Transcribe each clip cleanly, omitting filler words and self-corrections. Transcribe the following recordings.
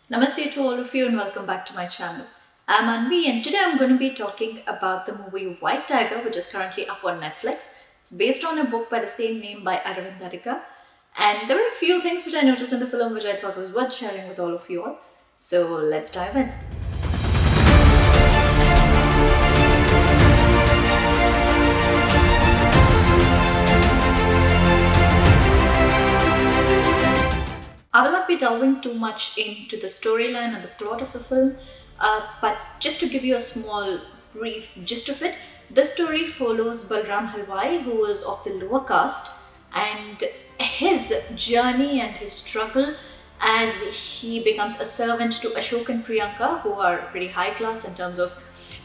Namaste to all of you and welcome back to my channel. I'm Anvi and today I'm going to be talking about the movie White Tiger, which is currently up on Netflix. It's based on a book by the same name by Aravind, and there were a few things which I noticed in the film which I thought was worth sharing with all of you all. So let's dive in. I will not be delving too much into the storyline and the plot of the film, but just to give you a small brief gist of it, this story follows Balram Halwai, who is of the lower caste, and his journey and his struggle as he becomes a servant to Ashok and Priyanka, who are pretty high class in terms of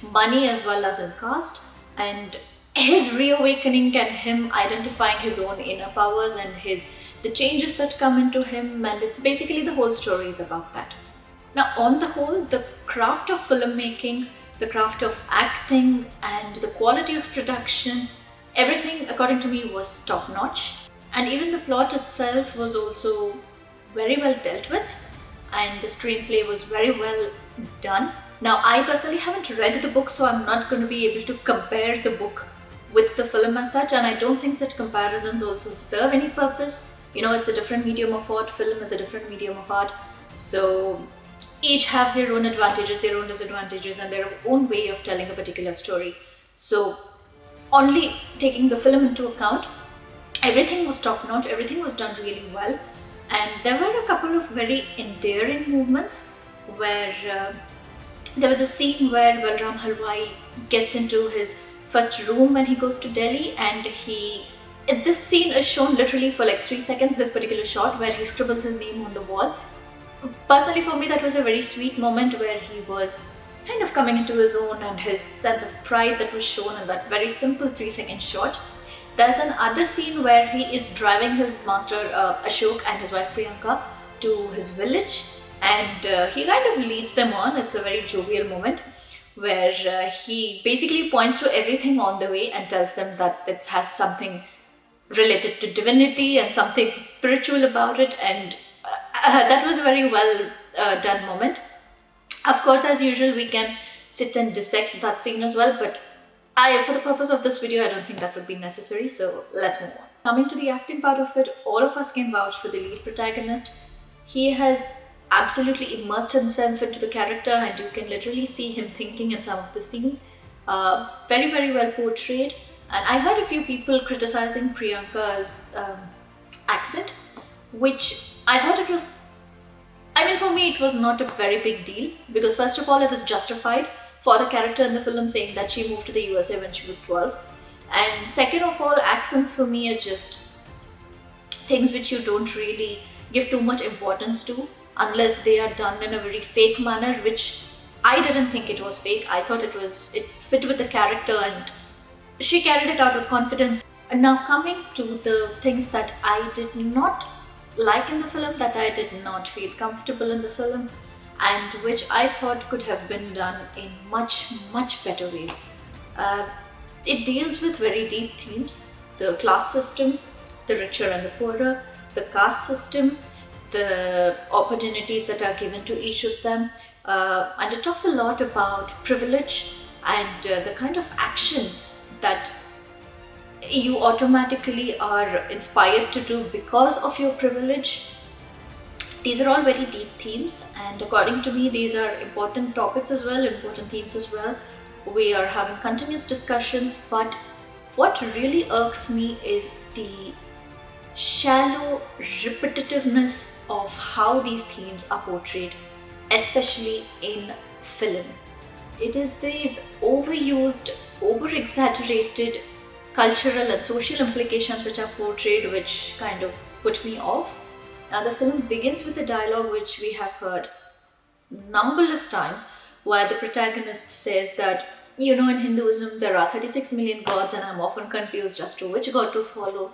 money as well as in caste, and his reawakening and him identifying his own inner powers and his the changes that come into him, and it's basically the whole story is about that. Now, on the whole, the craft of filmmaking, the craft of acting, and the quality of production, everything according to me was top notch, and even the plot itself was also very well dealt with, and the screenplay was very well done. Now, I personally haven't read the book, so I'm not going to be able to compare the book with the film as such, and I don't think such comparisons also serve any purpose. It's a different medium of art, film is a different medium of art, so each have their own advantages, their own disadvantages, and their own way of telling a particular story. So, only taking the film into account, everything was top notch, everything was done really well, and there were a couple of very endearing movements where there was a scene where Balram Halwai gets into his first room when he goes to Delhi, and this scene is shown literally for like 3 seconds, this particular shot where he scribbles his name on the wall. Personally, for me, that was a very sweet moment where he was kind of coming into his own and his sense of pride that was shown in that very simple 3-second shot. There's another scene where he is driving his master Ashok and his wife Priyanka to his village, and he kind of leads them on. It's a very jovial moment where he basically points to everything on the way and tells them that it has something related to divinity and something spiritual about it, and that was a very well done moment. Of course, as usual, we can sit and dissect that scene as well, but for the purpose of this video, I don't think that would be necessary, so let's move on. Coming to the acting part of it, all of us can vouch for the lead protagonist. He has absolutely immersed himself into the character, and you can literally see him thinking in some of the scenes. Very, very well portrayed. And I heard a few people criticizing Priyanka's accent, which I thought it was, for me, it was not a very big deal, because first of all, it is justified for the character in the film saying that she moved to the USA when she was 12. And second of all, accents for me are just things which you don't really give too much importance to unless they are done in a very fake manner, which I didn't think it was fake. I thought it fit with the character, and she carried it out with confidence. And now coming to the things that I did not like in the film, that I did not feel comfortable in the film, and which I thought could have been done in much, much better ways. It deals with very deep themes: the class system, the richer and the poorer, the caste system, the opportunities that are given to each of them, and it talks a lot about privilege and the kind of actions that you automatically are inspired to do because of your privilege. These are all very deep themes, and according to me, these are important topics as well, important themes as well. We are having continuous discussions, but what really irks me is the shallow repetitiveness of how these themes are portrayed, especially in film. It is these overused, over-exaggerated cultural and social implications which are portrayed which kind of put me off. Now, the film begins with a dialogue which we have heard numberless times, where the protagonist says that, in Hinduism there are 36 million gods and I'm often confused as to which god to follow.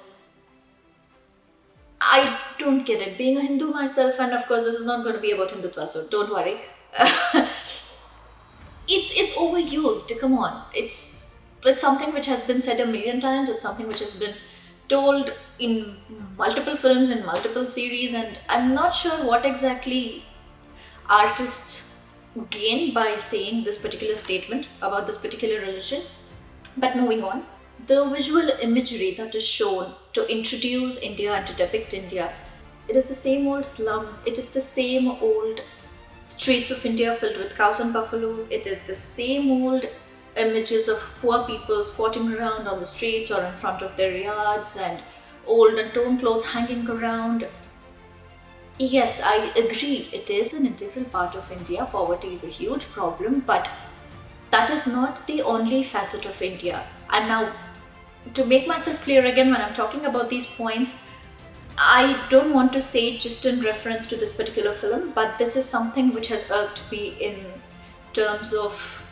I don't get it. Being a Hindu myself, and of course this is not going to be about Hindutva, so don't worry. It's overused. Come on, it's something which has been said a million times. It's something which has been told in multiple films and multiple series, and I'm not sure what exactly artists gain by saying this particular statement about this particular religion. But moving on, the visual imagery that is shown to introduce India and to depict India, it is the same old slums, it is the same old streets of India filled with cows and buffaloes, it is the same old images of poor people squatting around on the streets or in front of their yards and old and torn clothes hanging around. Yes, I agree, it is an integral part of India. Poverty is a huge problem, but that is not the only facet of India. And now, to make myself clear again, when I'm talking about these points, I don't want to say it just in reference to this particular film, but this is something which has irked me in terms of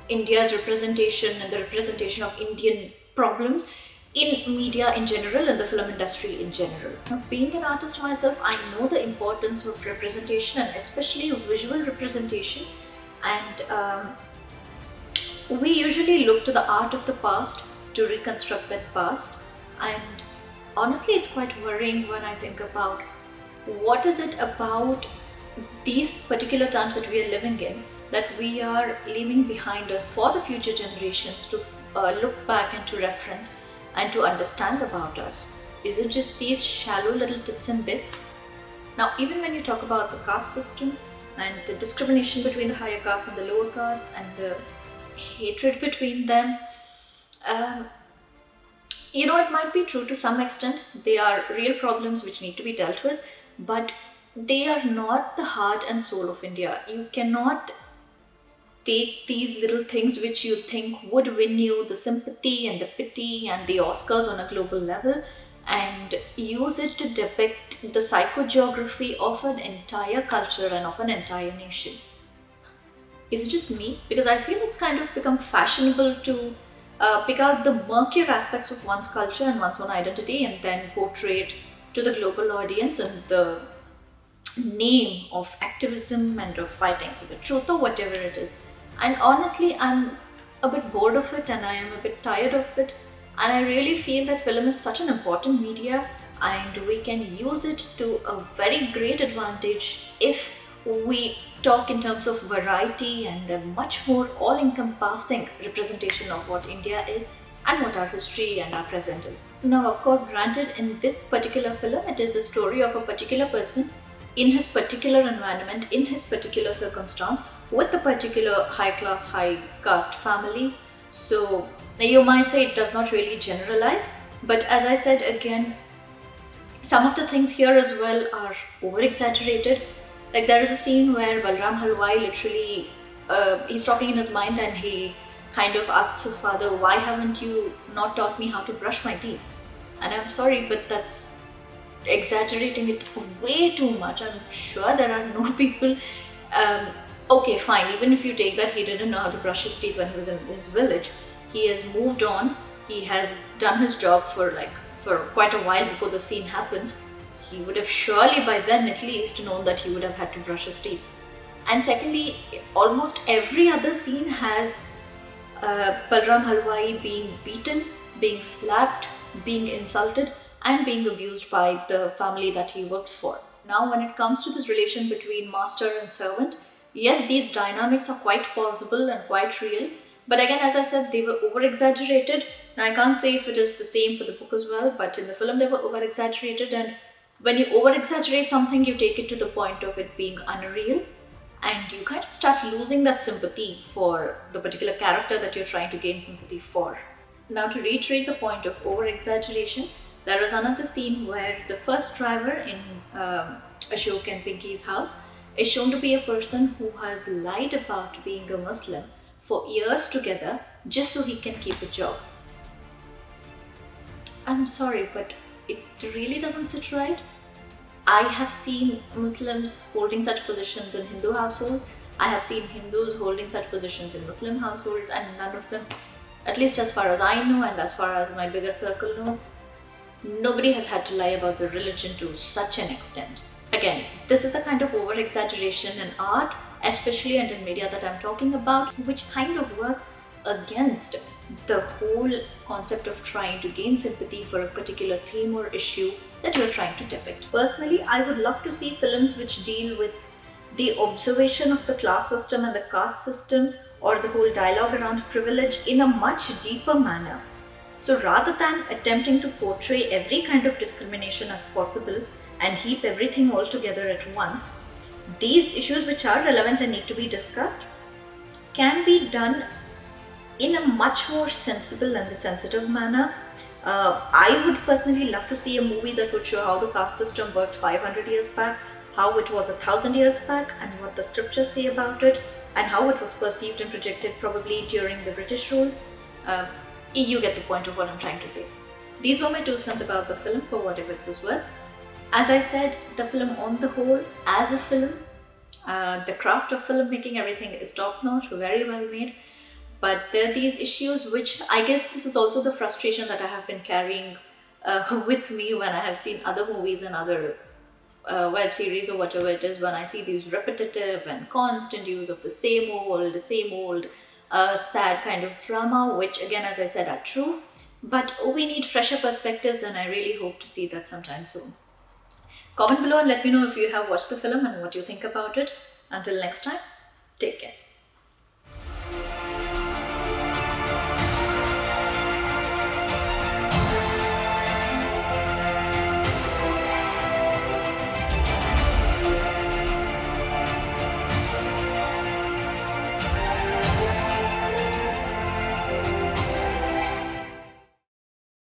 India's representation and the representation of Indian problems in media in general and the film industry in general. Now, being an artist myself, I know the importance of representation and especially visual representation, and we usually look to the art of the past to reconstruct that past, and honestly it's quite worrying when I think about what is it about these particular times that we are living in that we are leaving behind us for the future generations to look back and to reference and to understand about us. Is it just these shallow little bits and bits? Now, even when you talk about the caste system and the discrimination between the higher caste and the lower caste and the hatred between them, it might be true to some extent. They are real problems which need to be dealt with, but they are not the heart and soul of India. You cannot take these little things which you think would win you the sympathy and the pity and the Oscars on a global level and use it to depict the psychogeography of an entire culture and of an entire nation. Is it just me? Because I feel it's kind of become fashionable to pick out the murkier aspects of one's culture and one's own identity and then portray it to the global audience in the name of activism and of fighting for the truth or whatever it is. And honestly, I'm a bit bored of it and I am a bit tired of it. And I really feel that film is such an important media and we can use it to a very great advantage if we talk in terms of variety and a much more all-encompassing representation of what India is and what our history and our present is. Now, of course, granted, in this particular film, it is a story of a particular person in his particular environment, in his particular circumstance, with a particular high-class, high-caste family. So you might say it does not really generalize, but as I said again, some of the things here as well are over-exaggerated. Like there is a scene where Balram Halwai literally, he's talking in his mind and he kind of asks his father, why haven't you not taught me how to brush my teeth? And I'm sorry, but that's exaggerating it way too much. I'm sure there are no people, okay fine, even if you take that he didn't know how to brush his teeth when he was in his village, he has moved on, he has done his job for quite a while before the scene happens. He would have surely by then at least known that he would have had to brush his teeth. And secondly, almost every other scene has Balram Halwai being beaten, being slapped, being insulted and being abused by the family that he works for. Now when it comes to this relation between master and servant, yes, these dynamics are quite possible and quite real, but again, as I said, they were over-exaggerated. Now I can't say if it is the same for the book as well, but in the film they were over-exaggerated, and when you over-exaggerate something, you take it to the point of it being unreal and you kind of start losing that sympathy for the particular character that you're trying to gain sympathy for. Now to reiterate the point of over-exaggeration, there is another scene where the first driver in Ashok and Pinky's house is shown to be a person who has lied about being a Muslim for years together just so he can keep a job. I'm sorry, but it really doesn't sit right. I have seen Muslims holding such positions in Hindu households. I have seen Hindus holding such positions in Muslim households, and none of them, at least as far as I know and as far as my bigger circle knows, nobody has had to lie about their religion to such an extent. Again, this is the kind of over-exaggeration in art, especially and in media that I'm talking about, which kind of works against the whole concept of trying to gain sympathy for a particular theme or issue that you're trying to depict. Personally, I would love to see films which deal with the observation of the class system and the caste system, or the whole dialogue around privilege in a much deeper manner. So rather than attempting to portray every kind of discrimination as possible and heap everything all together at once, these issues which are relevant and need to be discussed can be done in a much more sensible and sensitive manner. I would personally love to see a movie that would show how the caste system worked 500 years back, how it was 1,000 years back, and what the scriptures say about it, and how it was perceived and projected probably during the British rule. Uh, you get the point of what I'm trying to say. These were my 2 cents about the film, for whatever it was worth. As I said, the film on the whole, as a film, the craft of filmmaking, everything is top notch, very well made. But there are these issues which I guess this is also the frustration that I have been carrying with me when I have seen other movies and other web series or whatever it is, when I see these repetitive and constant use of the same old sad kind of drama, which again, as I said, are true. But we need fresher perspectives, and I really hope to see that sometime soon. Comment below and let me know if you have watched the film and what you think about it. Until next time, take care.